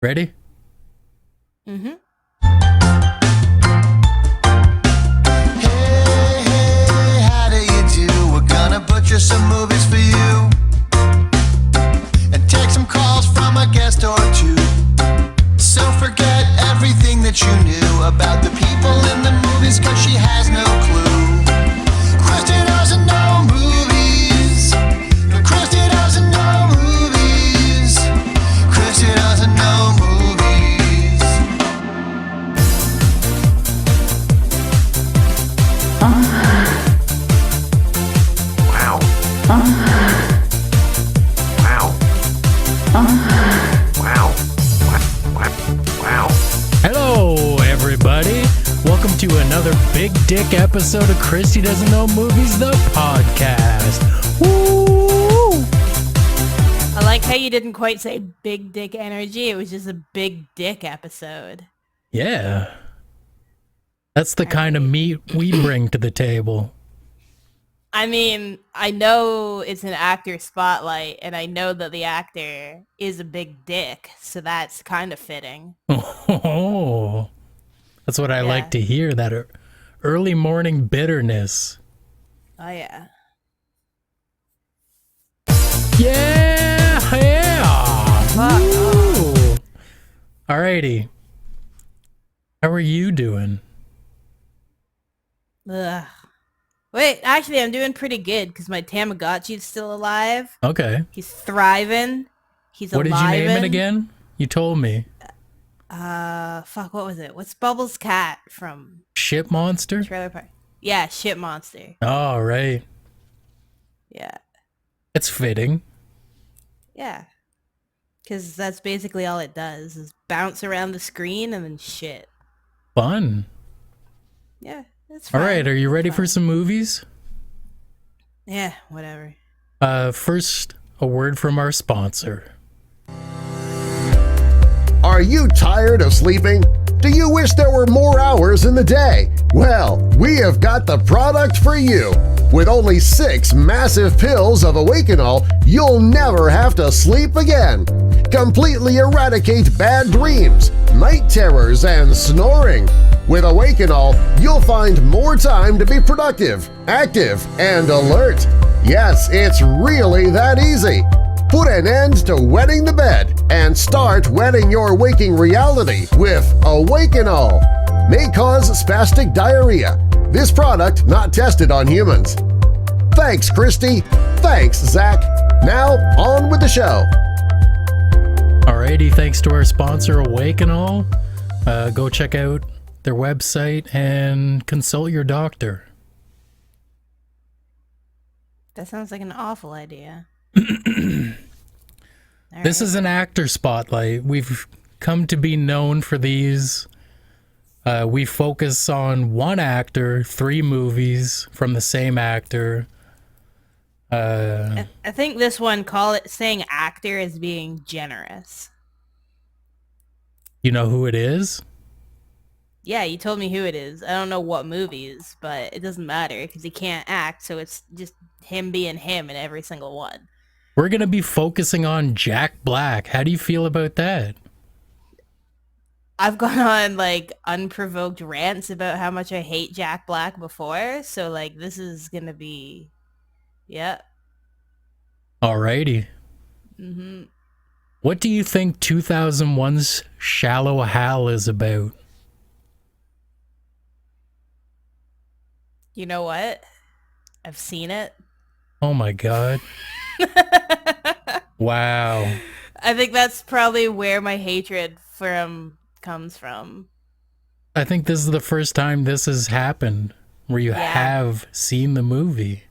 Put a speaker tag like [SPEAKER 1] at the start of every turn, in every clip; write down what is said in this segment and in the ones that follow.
[SPEAKER 1] Ready?
[SPEAKER 2] Mm-hmm.
[SPEAKER 3] Hey, how do you do? We're gonna butcher some movies for you and take some calls from a guest or two. So forget everything that you knew about the people in the movies, cause she has no clue. Kristy doesn't know movies. Kristy doesn't know movies. Kristy doesn't know movies.
[SPEAKER 4] Wow. Wow. Wow. Wow.
[SPEAKER 1] Hello, everybody. Welcome to another big dick episode of Kristy Doesn't Know Movies, the podcast. Woo!
[SPEAKER 2] I like how you didn't quite say big dick energy. It was just a big dick episode.
[SPEAKER 1] Yeah. That's the kind of meat we bring to the table.
[SPEAKER 2] I mean, I know it's an actor spotlight, and I know that the actor is a big dick, so that's kind of fitting.
[SPEAKER 1] Oh, that's what I like to hear, that early morning bitterness.
[SPEAKER 2] Oh, yeah.
[SPEAKER 1] Yeah!
[SPEAKER 2] Fuck.
[SPEAKER 1] Woo! Alrighty. How are you doing?
[SPEAKER 2] Ugh. Wait, actually, I'm doing pretty good because my Tamagotchi's still alive.
[SPEAKER 1] Okay.
[SPEAKER 2] He's thriving. He's
[SPEAKER 1] What did
[SPEAKER 2] alive.
[SPEAKER 1] you name it again? You told me.
[SPEAKER 2] Fuck, what was it? What's Bubbles' cat from
[SPEAKER 1] Ship Monster?
[SPEAKER 2] Trailer Park? Yeah, Shit Monster.
[SPEAKER 1] Oh, right.
[SPEAKER 2] Yeah.
[SPEAKER 1] It's fitting.
[SPEAKER 2] Yeah. Because that's basically all it does, is bounce around the screen and then shit.
[SPEAKER 1] Fun.
[SPEAKER 2] Yeah, it's fine.
[SPEAKER 1] All right, are you ready
[SPEAKER 2] It's
[SPEAKER 1] for
[SPEAKER 2] fine.
[SPEAKER 1] some movies?
[SPEAKER 2] Yeah, whatever.
[SPEAKER 1] First, a word from our sponsor.
[SPEAKER 5] Are you tired of sleeping? Do you wish there were more hours in the day? Well, we have got the product for you. With only 6 massive pills of Awakenol, you'll never have to sleep again. Completely eradicate bad dreams, night terrors, and snoring. With Awakenol, you'll find more time to be productive, active, and alert. Yes, it's really that easy. Put an end to wetting the bed and start wetting your waking reality with Awakenol. May cause spastic diarrhea. This product not tested on humans. Thanks, Kristy. Thanks, Zach. Now, on with the show.
[SPEAKER 1] Alrighty, thanks to our sponsor, Awakenol. Go check out their website and consult your doctor.
[SPEAKER 2] That sounds like an awful idea.
[SPEAKER 1] This is an actor spotlight. We've come to be known for these. We focus on one actor, 3 movies from the same actor.
[SPEAKER 2] I think this one, saying actor is being generous.
[SPEAKER 1] You know who it is?
[SPEAKER 2] Yeah, you told me who it is. I don't know what movies, but it doesn't matter because he can't act, so it's just him being him in every single one.
[SPEAKER 1] We're going to be focusing on Jack Black. How do you feel about that?
[SPEAKER 2] I've gone on, unprovoked rants about how much I hate Jack Black before, so, this is going to be... Yeah.
[SPEAKER 1] Alrighty.
[SPEAKER 2] Mm-hmm.
[SPEAKER 1] What do you think 2001's Shallow Hal is about?
[SPEAKER 2] You know what? I've seen it.
[SPEAKER 1] Oh my god. Wow.
[SPEAKER 2] I think that's probably where my hatred for him comes from.
[SPEAKER 1] I think this is the first time this has happened where you have seen the movie.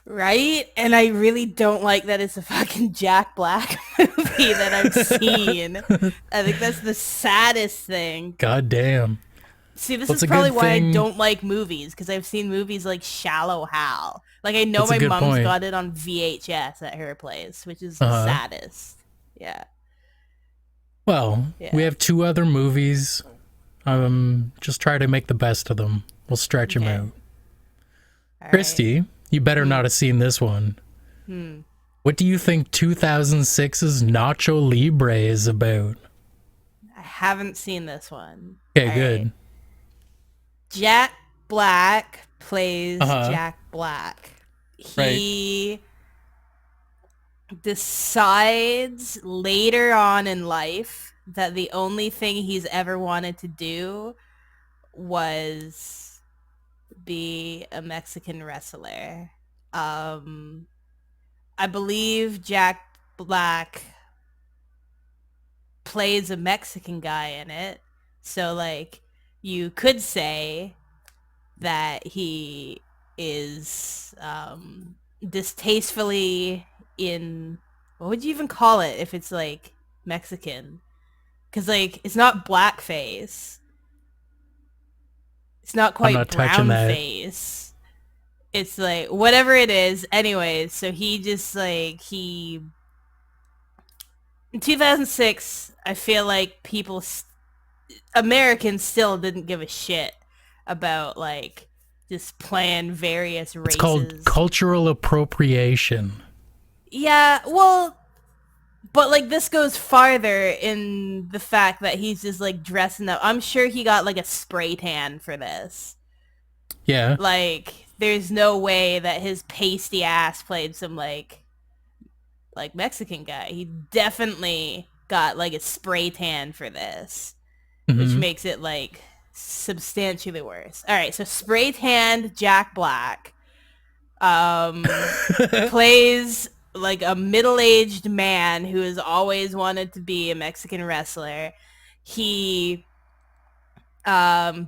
[SPEAKER 2] Right? And I really don't like that it's a fucking Jack Black movie that I've seen. I think that's the saddest thing.
[SPEAKER 1] God damn.
[SPEAKER 2] See, this
[SPEAKER 1] That's
[SPEAKER 2] is
[SPEAKER 1] a
[SPEAKER 2] probably
[SPEAKER 1] good
[SPEAKER 2] why I
[SPEAKER 1] thing.
[SPEAKER 2] don't like movies, because I've seen movies like Shallow Hal. I know
[SPEAKER 1] That's a
[SPEAKER 2] my
[SPEAKER 1] good
[SPEAKER 2] mom's
[SPEAKER 1] point.
[SPEAKER 2] got it on VHS at her place, which is the saddest. Yeah.
[SPEAKER 1] Well,
[SPEAKER 2] Yeah.
[SPEAKER 1] we have 2 other movies. Just try to make the best of them. We'll stretch them
[SPEAKER 2] Okay.
[SPEAKER 1] out.
[SPEAKER 2] All
[SPEAKER 1] Kristy, you better not have seen this one.
[SPEAKER 2] right.
[SPEAKER 1] What do you think 2006's Nacho Libre is about?
[SPEAKER 2] I haven't seen this one.
[SPEAKER 1] Okay,
[SPEAKER 2] All
[SPEAKER 1] good.
[SPEAKER 2] right. Jack Black plays
[SPEAKER 1] Uh-huh.
[SPEAKER 2] Jack Black. He decides later on in life that the only thing he's ever wanted to do was be a Mexican wrestler. I believe Jack Black plays a Mexican guy in it. So like you could say that he is distastefully in, what would you even call it if it's like Mexican? Because like it's not blackface. It's not
[SPEAKER 1] I'm
[SPEAKER 2] quite
[SPEAKER 1] not touching
[SPEAKER 2] brown
[SPEAKER 1] that.
[SPEAKER 2] face. It's like whatever it is. Anyways, so he just like in 2006, I feel like Americans still didn't give a shit about like just playing various races.
[SPEAKER 1] It's called cultural appropriation.
[SPEAKER 2] Yeah, well, but like this goes farther in the fact that he's just like dressing up. I'm sure he got like a spray tan for this.
[SPEAKER 1] Yeah.
[SPEAKER 2] Like there's no way that his pasty ass played some like Mexican guy. He definitely got like a spray tan for this, which
[SPEAKER 1] Mhm.
[SPEAKER 2] makes it like substantially worse. All right, so spray tanned Jack Black plays like a middle-aged man who has always wanted to be a Mexican wrestler. He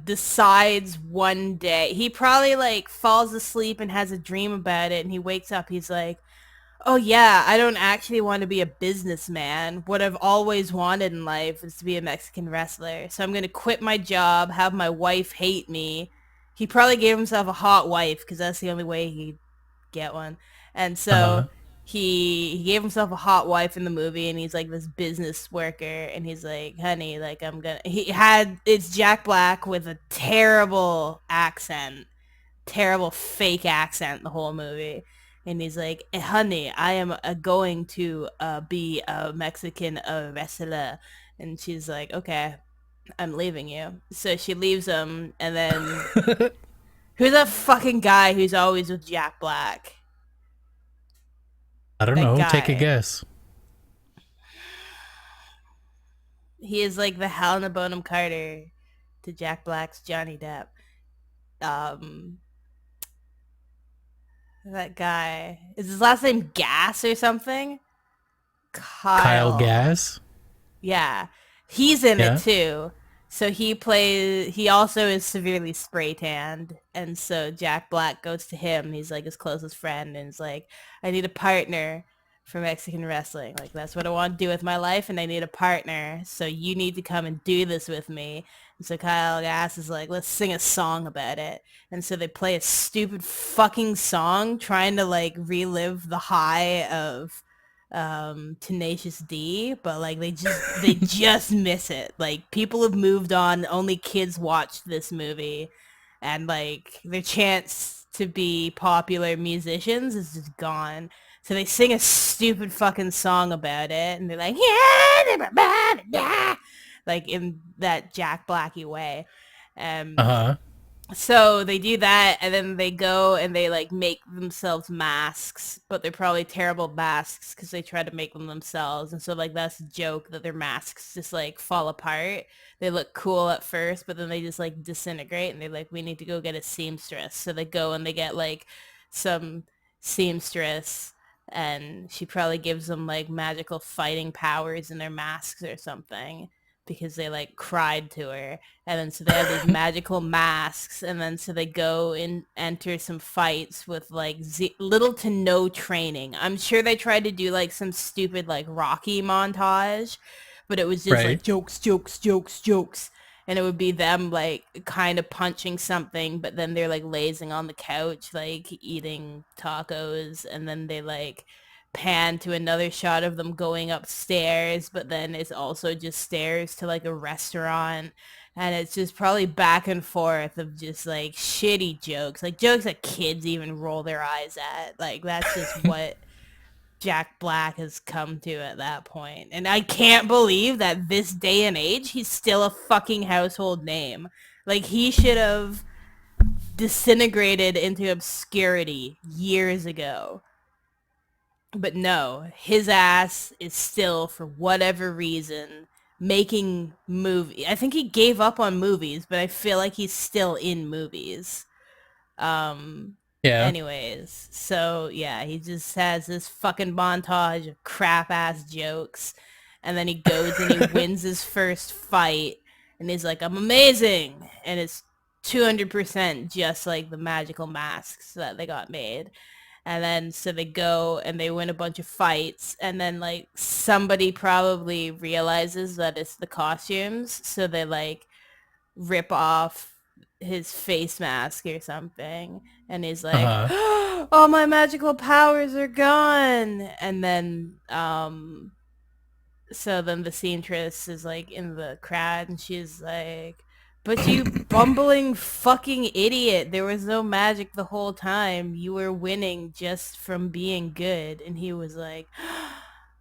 [SPEAKER 2] decides one day, he probably like falls asleep and has a dream about it, and he wakes up, he's like, oh yeah, I don't actually want to be a businessman. What I've always wanted in life is to be a Mexican wrestler. So I'm going to quit my job, have my wife hate me. He probably gave himself a hot wife because that's the only way he'd get one. And so
[SPEAKER 1] Uh-huh.
[SPEAKER 2] he gave himself a hot wife in the movie, and he's like this business worker, and he's like, honey, like it's Jack Black with a terrible accent, terrible fake accent the whole movie. And he's like, honey, I am going to be a Mexican wrestler. And she's like, okay, I'm leaving you. So she leaves him, and then who's that fucking guy who's always with Jack Black?
[SPEAKER 1] I don't
[SPEAKER 2] That
[SPEAKER 1] know. Take a
[SPEAKER 2] guy.
[SPEAKER 1] guess.
[SPEAKER 2] He is like the Helena Bonham Carter to Jack Black's Johnny Depp. That guy. Is his last name Gass or something?
[SPEAKER 1] Kyle Gass.
[SPEAKER 2] Yeah. He's in
[SPEAKER 1] Yeah.
[SPEAKER 2] it too. So he also is severely spray tanned. And so Jack Black goes to him. He's like his closest friend, and is like, I need a partner for Mexican wrestling. Like, that's what I want to do with my life, and I need a partner. So you need to come and do this with me. And so Kyle Gass is like, let's sing a song about it. And so they play a stupid fucking song trying to like relive the high of Tenacious D, but like they just miss it. Like people have moved on, only kids watched this movie, and like their chance to be popular musicians is just gone. So they sing a stupid fucking song about it, and they're like, yeah, like in that Jack Blacky way.
[SPEAKER 1] Uh-huh.
[SPEAKER 2] So they do that, and then they go and they like make themselves masks, but they're probably terrible masks because they try to make them themselves. And so like that's a joke that their masks just like fall apart. They look cool at first, but then they just like disintegrate, and they're like, we need to go get a seamstress. So they go and they get like some seamstress, and she probably gives them like magical fighting powers in their masks or something, because they like cried to her. And then so they have these magical masks, and then so they go and enter some fights with like little to no training. I'm sure they tried to do like some stupid like Rocky montage, but it was just like
[SPEAKER 1] Right.
[SPEAKER 2] jokes. And it would be them like kind of punching something, but then they're like lazing on the couch, like eating tacos, and then they like pan to another shot of them going upstairs, but then it's also just stairs to like a restaurant, and it's just probably back and forth of just like shitty jokes, like jokes that kids even roll their eyes at. Like that's just what Jack Black has come to at that point. And I can't believe that this day and age, he's still a fucking household name. Like, he should have disintegrated into obscurity years ago. But no, his ass is still, for whatever reason, making movie. I think he gave up on movies, but I feel like he's still in movies.
[SPEAKER 1] Yeah.
[SPEAKER 2] Anyways, so yeah, he just has this fucking montage of crap ass jokes, and then he goes and he wins his first fight, and he's like, "I'm amazing," and it's 200% just like the magical masks that they got made. And then so they go and they win a bunch of fights, and then like somebody probably realizes that it's the costumes, so they like rip off his face mask or something, and he's like, "Oh, my magical powers are gone." And then so then the seamstress is like in the crowd, and she's like, "But you bumbling fucking idiot, there was no magic the whole time. You were winning just from being good." And he was like,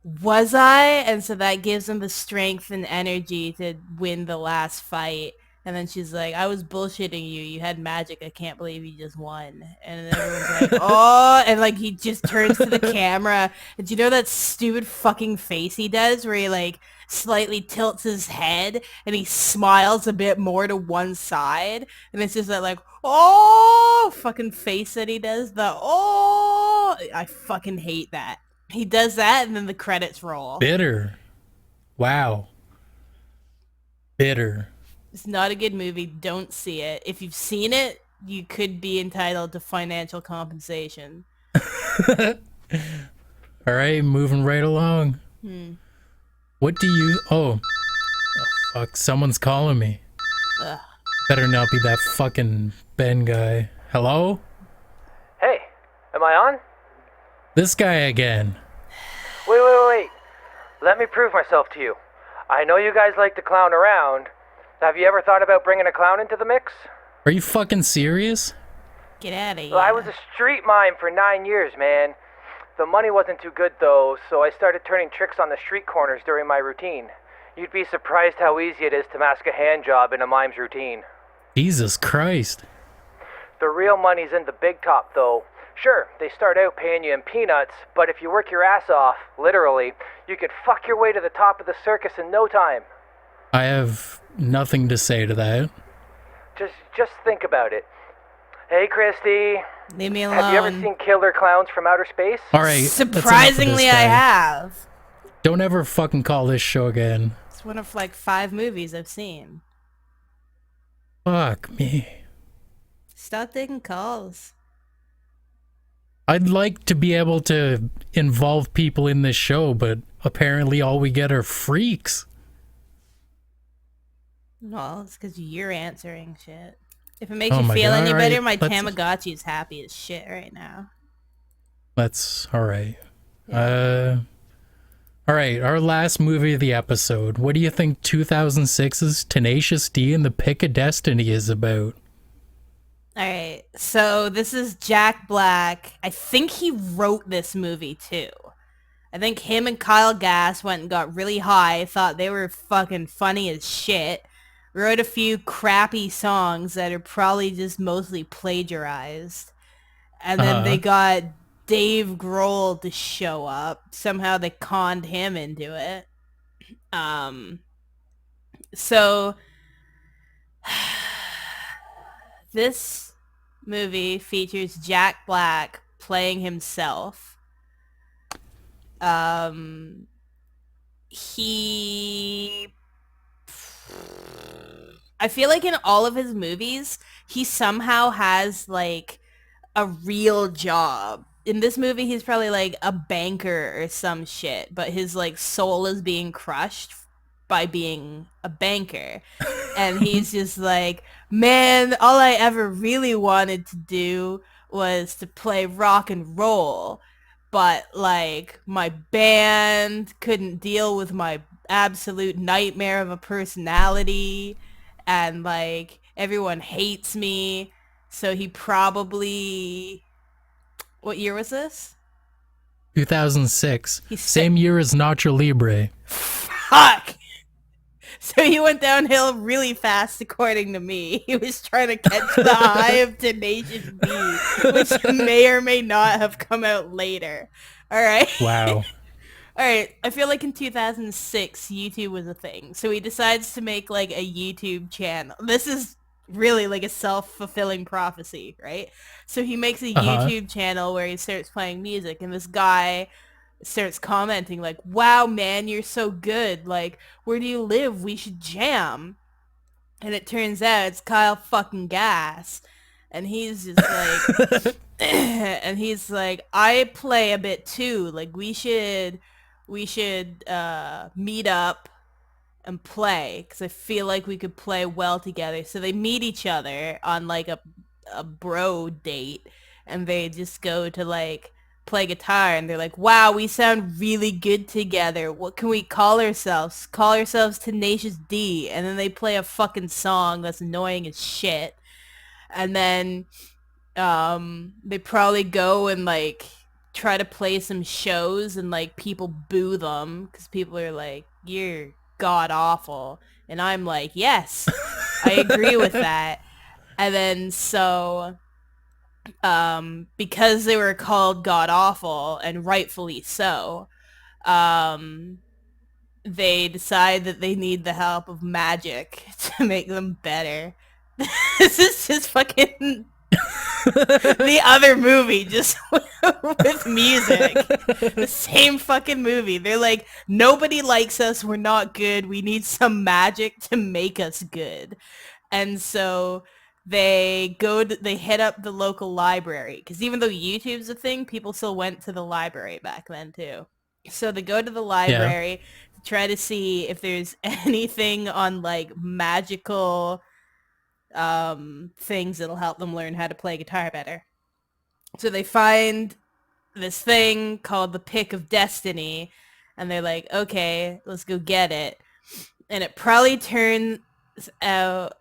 [SPEAKER 2] "Was I?" And so that gives him the strength and energy to win the last fight. And then she's like, "I was bullshitting you. You had magic. I can't believe you just won." And everyone's like, "Oh," and like he just turns to the camera. And do you know that stupid fucking face he does where he like slightly tilts his head and he smiles a bit more to one side? And it's just that like, "Oh," fucking face that he does. I fucking hate that. He does that and then the credits roll.
[SPEAKER 1] Bitter. Wow. Bitter.
[SPEAKER 2] It's not a good movie. Don't see it. If you've seen it, you could be entitled to financial compensation.
[SPEAKER 1] All right, moving right along. What do you... Oh, fuck. Someone's calling me.
[SPEAKER 2] Ugh.
[SPEAKER 6] Better not be that fucking Ben guy. Hello?
[SPEAKER 7] Hey, am I on?
[SPEAKER 6] This guy again.
[SPEAKER 7] Wait. Let me prove myself to you. I know you guys like to clown around. Have you ever thought about bringing a clown into the mix?
[SPEAKER 6] Are you fucking serious?
[SPEAKER 2] Get out of here.
[SPEAKER 7] Well, I was a street mime for 9 years, man. The money wasn't too good, though, so I started turning tricks on the street corners during my routine. You'd be surprised how easy it is to mask a hand job in a mime's routine.
[SPEAKER 6] Jesus Christ.
[SPEAKER 7] The real money's in the big top, though. Sure, they start out paying you in peanuts, but if you work your ass off, literally, you could fuck your way to the top of the circus in no time.
[SPEAKER 6] I have nothing to say to that.
[SPEAKER 7] Just think about it. Hey, Kristy.
[SPEAKER 2] Leave me alone.
[SPEAKER 7] Have you ever seen Killer Clowns from Outer Space?
[SPEAKER 6] All right.
[SPEAKER 2] Surprisingly, I have.
[SPEAKER 6] Don't ever fucking call this show again.
[SPEAKER 2] It's one of like 5 movies I've seen.
[SPEAKER 6] Fuck me.
[SPEAKER 2] Stop taking calls.
[SPEAKER 6] I'd like to be able to involve people in this show, but apparently all we get are freaks.
[SPEAKER 2] Well, it's because you're answering shit. If it makes
[SPEAKER 6] Oh
[SPEAKER 2] you
[SPEAKER 6] my
[SPEAKER 2] feel
[SPEAKER 6] God,
[SPEAKER 2] any
[SPEAKER 6] all
[SPEAKER 2] better,
[SPEAKER 6] right,
[SPEAKER 2] my
[SPEAKER 6] let's-
[SPEAKER 2] Tamagotchi is happy as shit right now.
[SPEAKER 6] That's all right. All right, our last movie of the episode. What do you think 2006's Tenacious D and the Pick of Destiny is about?
[SPEAKER 2] All right, so this is Jack Black. I think he wrote this movie too. I think him and Kyle Gass went and got really high, thought they were fucking funny as shit, wrote a few crappy songs that are probably just mostly plagiarized, and then they got Dave Grohl to show up. Somehow they conned him into it. So this movie features Jack Black playing himself. I feel like in all of his movies, he somehow has like a real job. In this movie, he's probably like a banker or some shit, but his like soul is being crushed by being a banker. And he's just like, man, all I ever really wanted to do was to play rock and roll. But like my band couldn't deal with my absolute nightmare of a personality, and like everyone hates me. So he probably... What year was this?
[SPEAKER 1] 2006.
[SPEAKER 2] He's
[SPEAKER 1] Same year as Nacho Libre.
[SPEAKER 2] Fuck! So he went downhill really fast, according to me. He was trying to catch the high of Tenacious D, which may or may not have come out later. All right.
[SPEAKER 1] Wow.
[SPEAKER 2] All right. I feel like in 2006, YouTube was a thing. So he decides to make like a YouTube channel. This is really like a self-fulfilling prophecy, right? So he makes a YouTube channel where he starts playing music, and this guy starts commenting like, wow, man, you're so good. Like, where do you live? We should jam. And it turns out it's Kyle fucking Gass. And he's just like, and he's like, I play a bit too. Like, we should meet up and play, because I feel like we could play well together. So they meet each other on like a bro date, and they just go to like play guitar, and they're like, wow, we sound really good together. What can we call ourselves? Call ourselves Tenacious D. And then they play a fucking song that's annoying as shit. And then they probably go and like try to play some shows, and like people boo them because people are like, you're god awful. And I'm like, yes, I agree with that. And then so because they were called god awful, and rightfully so, they decide that they need the help of magic to make them better. This is just fucking the other movie, just with music. The same fucking movie. They're like, nobody likes us, we're not good, we need some magic to make us good. And so they hit up the local library, because even though YouTube's a thing, people still went to the library back then too. So they go to the library to try to see if there's anything on like magical things that'll help them learn how to play guitar better. So they find this thing called the Pick of Destiny, and they're like, okay, let's go get it. And it probably turns out...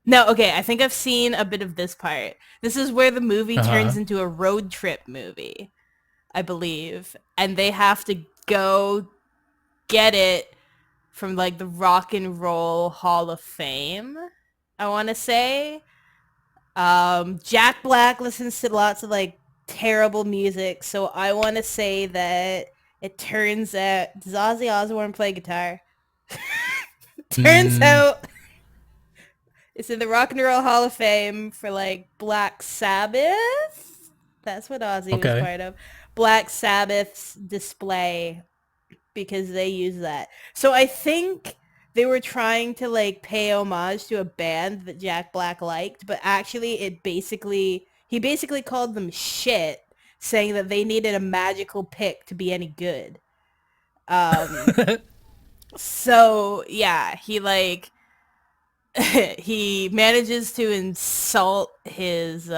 [SPEAKER 2] No, okay, I think I've seen a bit of this part. This is where the movie turns into a road trip movie, I believe. And they have to go get it from like the Rock and Roll Hall of Fame, I want to say. Jack Black listens to lots of like terrible music, so I want to say that it turns out... Does Ozzy Osbourne play guitar? Turns out it's in the Rock and Roll Hall of Fame for like Black Sabbath. That's what Ozzy was part of. Black Sabbath's display, because they use that. So I think they were trying to like pay homage to a band that Jack Black liked, but actually he basically called them shit, saying that they needed a magical pick to be any good. So yeah, he like he manages to insult his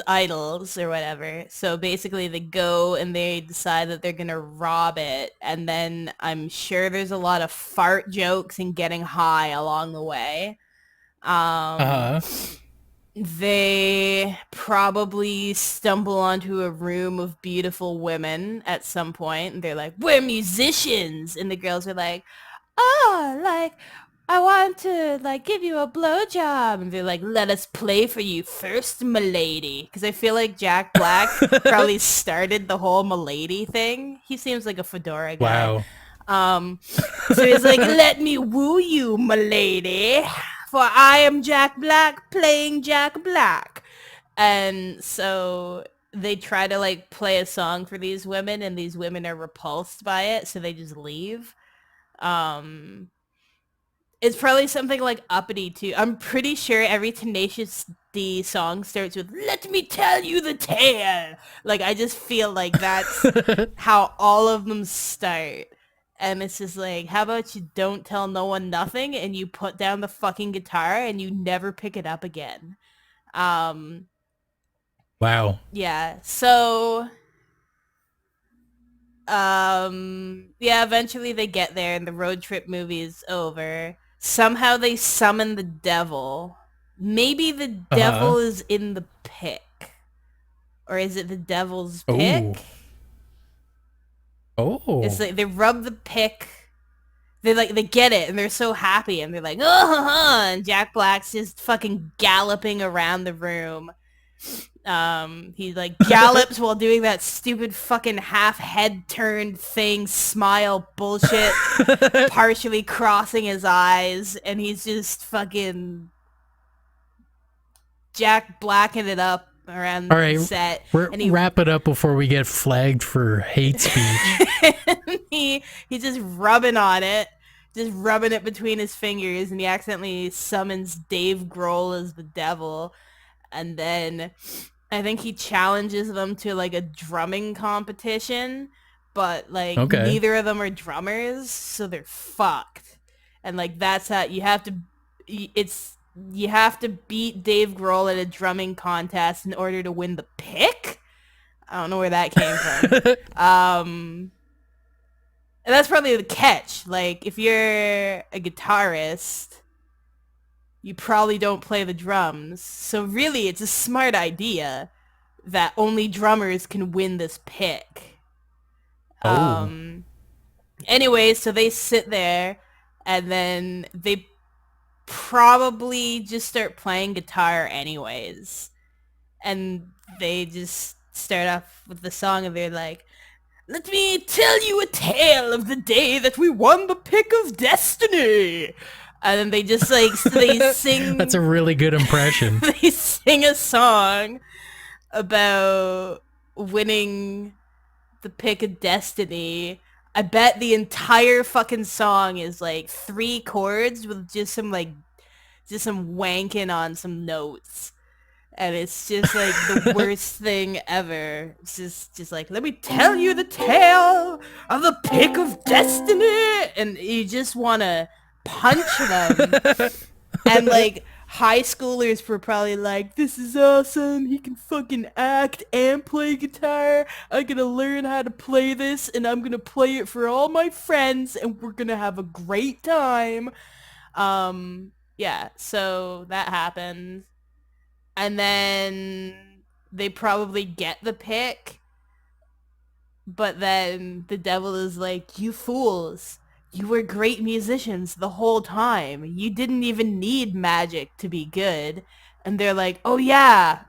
[SPEAKER 2] idols or whatever. So basically they go and they decide that they're gonna rob it, and then I'm sure there's a lot of fart jokes and getting high along the way. They probably stumble onto a room of beautiful women at some point, and they're like, we're musicians, and the girls are like, oh, like, I want to like give you a blowjob, and they're like, let us play for you first, milady. Because I feel like Jack Black probably started the whole milady thing. He seems like a fedora guy.
[SPEAKER 1] Wow.
[SPEAKER 2] So he's like, let me woo you, milady, for I am Jack Black playing Jack Black. And so they try to like play a song for these women, and these women are repulsed by it, so they just leave. It's probably something like uppity too. I'm pretty sure every Tenacious D song starts with, let me tell you the tale. Like, I just feel like that's how all of them start. And it's just like, how about you don't tell no one nothing, and you put down the fucking guitar and you never pick it up again.
[SPEAKER 1] Wow.
[SPEAKER 2] Yeah, so... yeah, eventually they get there and the road trip movie is over. Somehow they summon the devil. Maybe the devil is in the pick. or is it the devil's pick?
[SPEAKER 1] Oh.
[SPEAKER 2] It's like they rub the pick. They get it and they're so happy and they're like, oh, and Jack Black's just fucking galloping around the room. He like gallops while doing that stupid fucking half head turned thing, smile bullshit, partially crossing his eyes, and he's just fucking Jack Blacking it up around the set.
[SPEAKER 1] Wrap it up before we get flagged for hate speech.
[SPEAKER 2] He's just rubbing on it, just rubbing it between his fingers, and he accidentally summons Dave Grohl as the devil. And then I think he challenges them to like a drumming competition, but like neither of them are drummers, so they're fucked. And like that's how you have to beat Dave Grohl at a drumming contest in order to win the pick. I don't know where that came from. And that's probably the catch. Like, if you're a guitarist, you probably don't play the drums. So really, it's a smart idea that only drummers can win this pick. Anyway, so they sit there, and then they probably just start playing guitar anyways. And they just start off with the song, and they're like, let me tell you a tale of the day that we won the pick of destiny. And then they just like, they sing.
[SPEAKER 1] That's a really good impression.
[SPEAKER 2] They sing a song about winning the pick of destiny. I bet the entire fucking song is like 3 chords with just some wanking on some notes. And it's just like the worst thing ever. It's just like, let me tell you the tale of the pick of destiny. And you just want to punch them. And like high schoolers were probably like, this is awesome. He can fucking act and play guitar. I'm going to learn how to play this and I'm going to play it for all my friends and we're going to have a great time. Yeah, so that happens. And then they probably get the pick. But then the devil is like, you fools. You were great musicians the whole time. You didn't even need magic to be good. And they're like, oh yeah,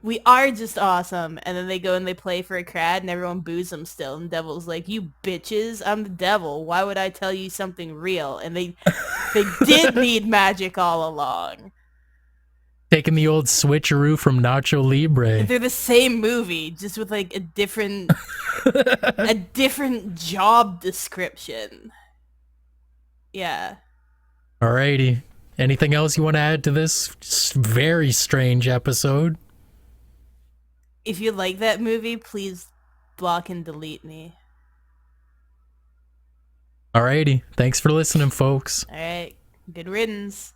[SPEAKER 2] we are just awesome. And then they go and they play for a crowd and everyone boos them still. And the devil's like, you bitches, I'm the devil. Why would I tell you something real? And they did need magic all along.
[SPEAKER 1] Taking the old switcheroo from Nacho Libre.
[SPEAKER 2] They're the same movie, just with like a different job description. Yeah.
[SPEAKER 1] Alrighty. Anything else you want to add to this very strange episode?
[SPEAKER 2] If you like that movie, please block and delete me.
[SPEAKER 1] Alrighty. Thanks for listening, folks.
[SPEAKER 2] Alright. Good riddance.